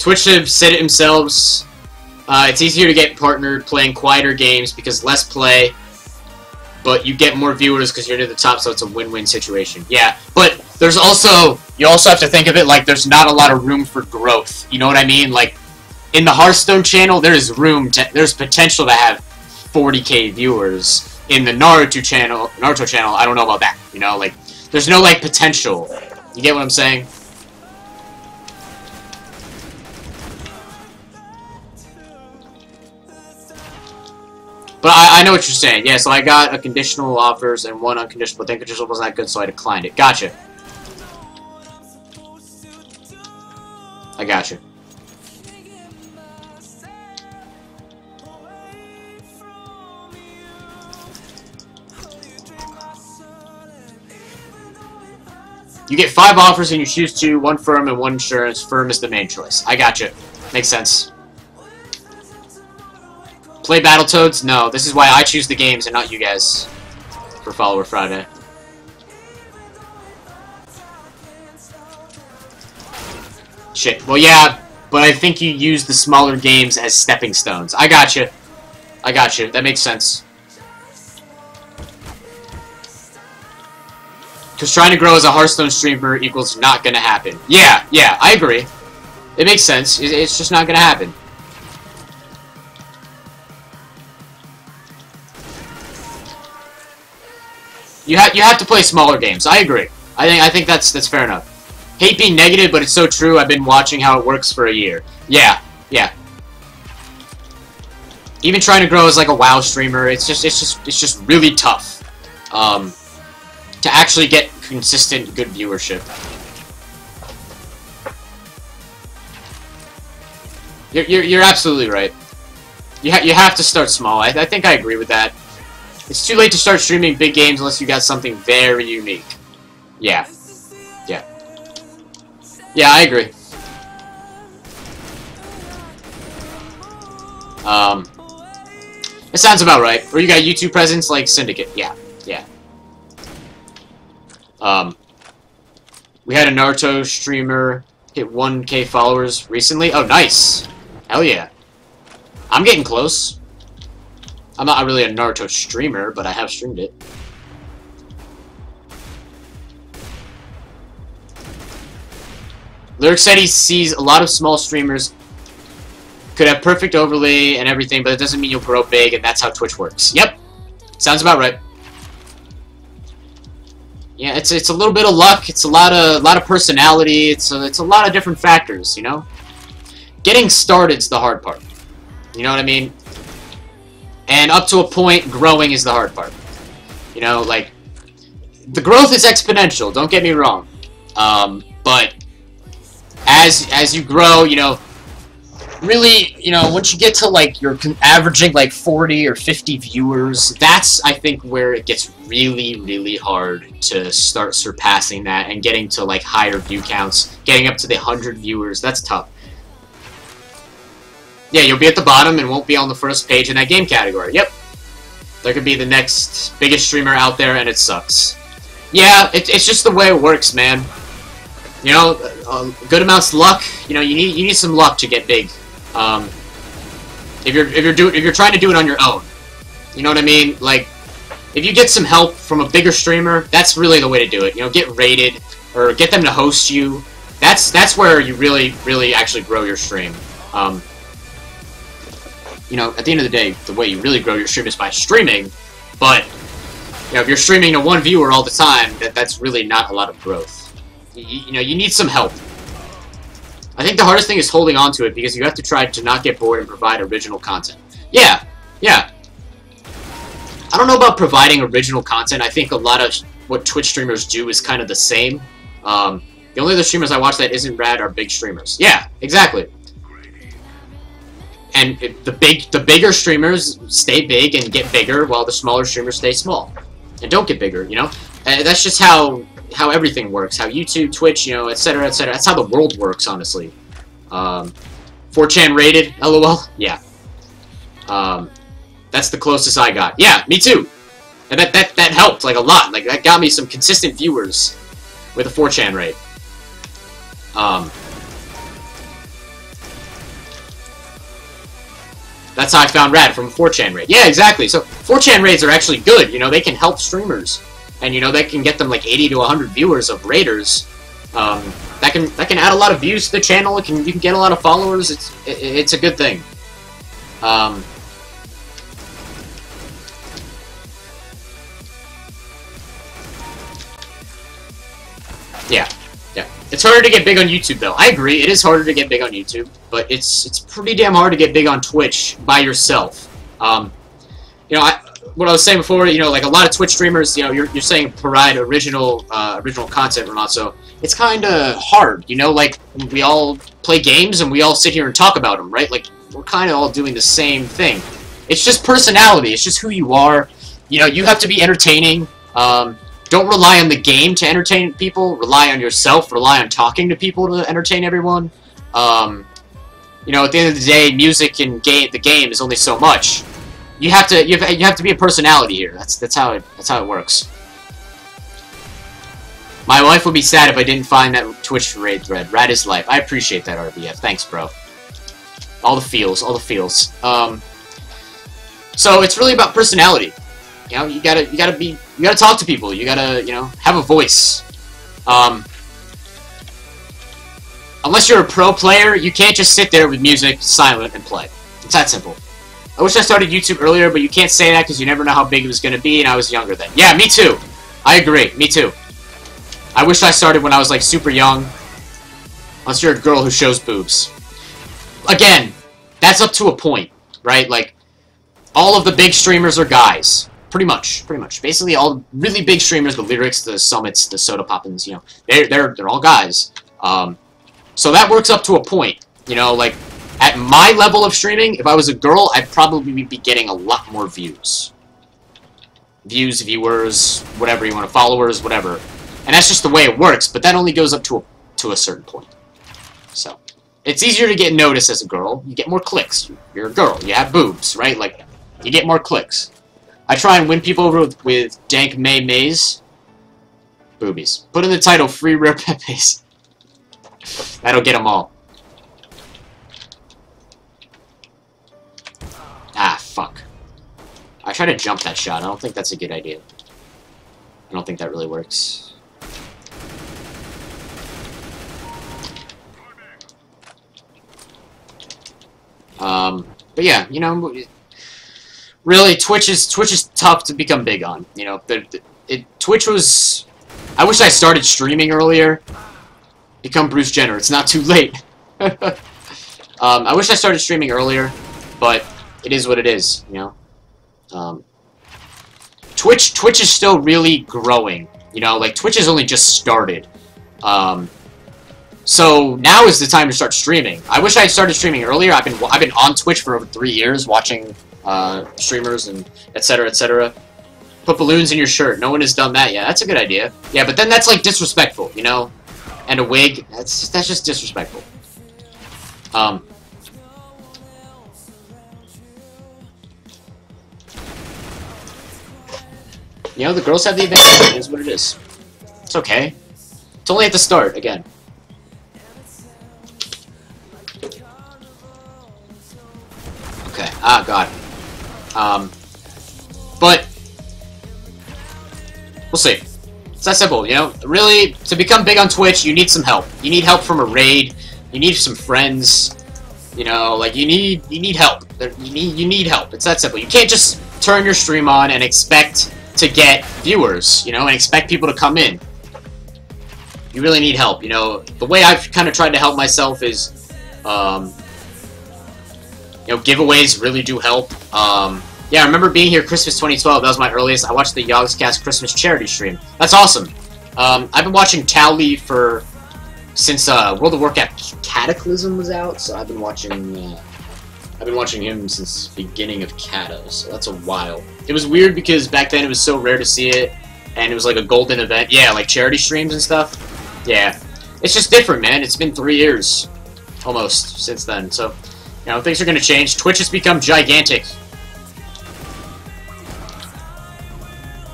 Twitch have said it themselves. It's easier to get partnered playing quieter games because less play, but you get more viewers because you're near the top, so it's a win-win situation. Yeah, but there's also, you also have to think of it like there's not a lot of room for growth. You know what I mean? Like, in the Hearthstone channel, there's potential to have 40k viewers. In the Naruto channel, I don't know about that. You know, like, there's no, like, potential. You get what I'm saying? But I know what you're saying. Yeah, so I got a conditional offers and one unconditional, but the unconditional wasn't that good, so I declined it. Gotcha. I gotcha. You get 5 offers and you choose 2, 1 firm and 1 insurance. Firm is the main choice. I gotcha. Makes sense. Play Battletoads? No, this is why I choose the games and not you guys for Follower Friday. Shit. Well, yeah, but I think you use the smaller games as stepping stones. I gotcha. I gotcha. That makes sense. Because trying to grow as a Hearthstone streamer equals not gonna happen. Yeah, I agree. It makes sense. It's just not gonna happen. You have to play smaller games. I agree. I think that's fair enough. Hate being negative, but it's so true. I've been watching how it works for a year. Yeah. Even trying to grow as like a WoW streamer, it's just really tough. To actually get consistent, good viewership. You're absolutely right. You have to start small. I think I agree with that. It's too late to start streaming big games unless you got something very unique. Yeah, I agree. It sounds about right. Or you got YouTube presence like Syndicate. Yeah. We had a Naruto streamer hit 1k followers recently. Oh, nice. Hell yeah. I'm getting close. I'm not really a Naruto streamer, but I have streamed it. Lyric said he sees a lot of small streamers could have perfect overlay and everything, but it doesn't mean you'll grow big, and that's how Twitch works. Yep. Sounds about right. Yeah, it's a little bit of luck. It's a lot of personality. It's a lot of different factors, you know. Getting started's the hard part. You know what I mean? And up to a point, growing is the hard part. You know, like the growth is exponential. Don't get me wrong. But as you grow, you know, really, you know, once you get to like you're averaging like 40 or 50 viewers, that's I think where it gets really hard to start surpassing that and getting to like higher view counts, getting up to the 100 viewers. That's tough. Yeah, you'll be at the bottom and won't be on the first page in that game category. Yep. There could be the next biggest streamer out there and it sucks. Yeah, it's just the way it works, man. You know, good amounts of luck. You know, you need some luck to get big. If you're trying to do it on your own, you know what I mean? Like, if you get some help from a bigger streamer, that's really the way to do it. You know, get rated or get them to host you. That's where you really actually grow your stream. You know, at the end of the day, the way you really grow your stream is by streaming. But you know, if you're streaming to one viewer all the time, that's really not a lot of growth. You know, you need some help. I think the hardest thing is holding on to it because you have to try to not get bored and provide original content. Yeah. I don't know about providing original content. I think a lot of what Twitch streamers do is kind of the same. The only other streamers I watch that isn't rad are big streamers. Yeah, exactly. And the bigger streamers stay big and get bigger, while the smaller streamers stay small and don't get bigger. You know, and that's just how everything works. How YouTube, Twitch, you know, etc., etc. That's how the world works, honestly. 4chan rated, lol. Yeah. That's the closest I got. Yeah, me too. And that helped like a lot. Like that got me some consistent viewers with a 4chan rate. That's how I found Rad, from a 4chan raid. Yeah, exactly. So 4chan raids are actually good. You know, they can help streamers, and you know they can get them like 80 to 100 viewers of raiders. That can add a lot of views to the channel. You can get a lot of followers. It's a good thing. Yeah. It's harder to get big on YouTube, though. I agree, it is harder to get big on YouTube, but it's pretty damn hard to get big on Twitch by yourself. You know, what I was saying before, you know, like a lot of Twitch streamers, you know, you're saying provide original content or not, so it's kind of hard, you know, like we all play games and we all sit here and talk about them, right? Like we're kind of all doing the same thing. It's just personality. It's just who you are. You know, you have to be entertaining. Don't rely on the game to entertain people. Rely on yourself. Rely on talking to people to entertain everyone. You know, at the end of the day, music and the game is only so much. You have to be a personality here. That's how it works. My wife would be sad if I didn't find that Twitch raid thread. Rad is life. I appreciate that, RBF. Thanks, bro. All the feels. So it's really about personality. You know, you gotta talk to people. You gotta, you know, have a voice. Unless you're a pro player, you can't just sit there with music, silent, and play. It's that simple. I wish I started YouTube earlier, but you can't say that because you never know how big it was gonna be, and I was younger then. Yeah, me too. I agree. Me too. I wish I started when I was like super young. Unless you're a girl who shows boobs. Again, that's up to a point, right? Like, all of the big streamers are guys. Pretty much. Basically, all really big streamers, the Lyrics, the Summits, the Soda Poppins, you know, they're all guys. So that works up to a point. You know, like, at my level of streaming, if I was a girl, I'd probably be getting a lot more views. Viewers, whatever you want, followers, whatever. And that's just the way it works, but that only goes up to a certain point. So, it's easier to get noticed as a girl. You get more clicks. You're a girl. You have boobs, right? Like, you get more clicks. I try and win people over with dank Maze. Boobies. Put in the title, Free Rare Pepes. That'll get them all. Ah, fuck. I try to jump that shot. I don't think that's a good idea. I don't think that really works. But yeah, you know, really, Twitch is tough to become big on. You know, Twitch was. I wish I started streaming earlier. Become Bruce Jenner. It's not too late. I wish I started streaming earlier, but it is what it is. You know, Twitch is still really growing. You know, like Twitch has only just started. So now is the time to start streaming. I wish I had started streaming earlier. I've been on Twitch for over 3 years, watching streamers and etc. etc. Put balloons in your shirt. No one has done that yet. That's a good idea. Yeah, but then that's like disrespectful, you know. And a wig. That's just disrespectful. You know, the girls have the advantage. It is what it is. It's okay. It's only at the start again. Okay. Ah, God. But we'll see. It's that simple, you know? Really, to become big on Twitch, you need some help. You need help from a raid. You need some friends. You know, like, you need help. You need help. It's that simple. You can't just turn your stream on and expect to get viewers, you know, and expect people to come in. You really need help, you know? The way I've kind of tried to help myself is, you know, giveaways really do help. Yeah, I remember being here Christmas 2012. That was my earliest. I watched the Yogscast Christmas charity stream. That's awesome. I've been watching Tally since World of Warcraft Cataclysm was out. So I've been watching him since the beginning of Cata. So that's a while. It was weird because back then it was so rare to see it, and it was like a golden event. Yeah, like charity streams and stuff. Yeah, it's just different, man. It's been 3 years almost since then. So, you know, things are gonna change. Twitch has become gigantic.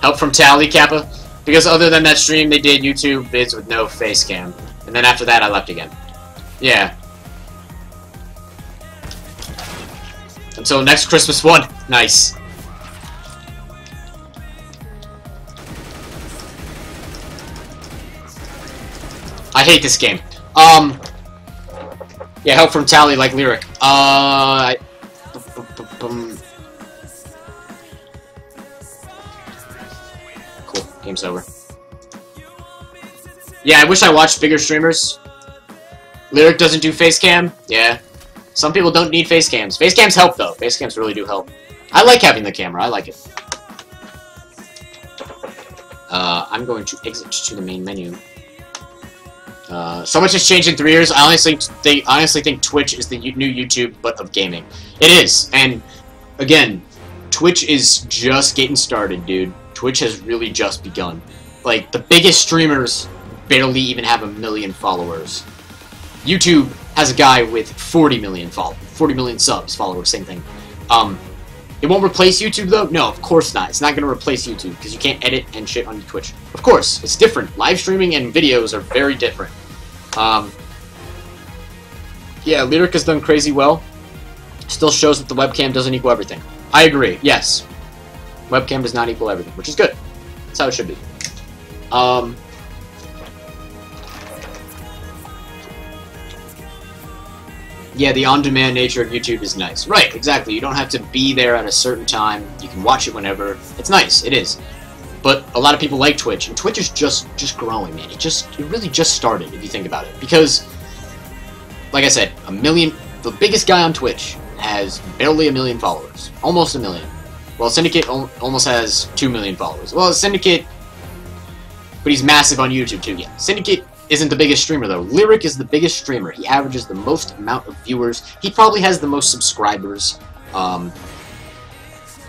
Help from Tally, Kappa. Because other than that stream, they did YouTube vids with no face cam. And then after that, I left again. Yeah. Until next Christmas one. Nice. I hate this game. Yeah, help from Tally like Lyric. Cool. Game's over. Yeah, I wish I watched bigger streamers. Lyric doesn't do face cam. Yeah. Some people don't need face cams. Face cams help, though. Face cams really do help. I like having the camera. I like it. I'm going to exit to the main menu. So much has changed in 3 years. I honestly think Twitch is the new YouTube, but of gaming. It is. And, again, Twitch is just getting started, dude. Twitch has really just begun. Like, the biggest streamers barely even have 1 million followers. YouTube has a guy with 40 million subs, followers, same thing. It won't replace YouTube, though? No, of course not. It's not going to replace YouTube, because you can't edit and shit on Twitch. Of course, it's different. Live streaming and videos are very different. Yeah, Lyric has done crazy well. Still shows that the webcam doesn't equal everything. I agree, yes. Webcam does not equal everything, which is good. That's how it should be. Yeah, the on-demand nature of YouTube is nice. Right, exactly. You don't have to be there at a certain time. You can watch it whenever. It's nice. It is. But a lot of people like Twitch, and Twitch is just growing, man. It really just started, if you think about it. Because, like I said, the biggest guy on Twitch has barely 1 million followers. Almost 1 million. Well, Syndicate almost has 2 million followers. Well, Syndicate, but he's massive on YouTube, too. Yeah, Syndicate isn't the biggest streamer, though. Lyric is the biggest streamer. He averages the most amount of viewers. He probably has the most subscribers.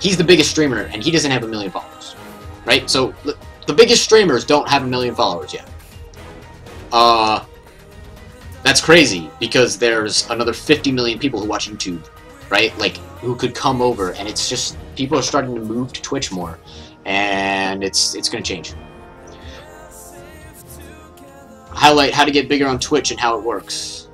He's the biggest streamer, and he doesn't have 1 million followers. Right? So, the biggest streamers don't have 1 million followers yet. That's crazy, because there's another 50 million people who watch YouTube. Right? Like, who could come over, and it's just, people are starting to move to Twitch more. And it's gonna change. Highlight how to get bigger on Twitch and how it works.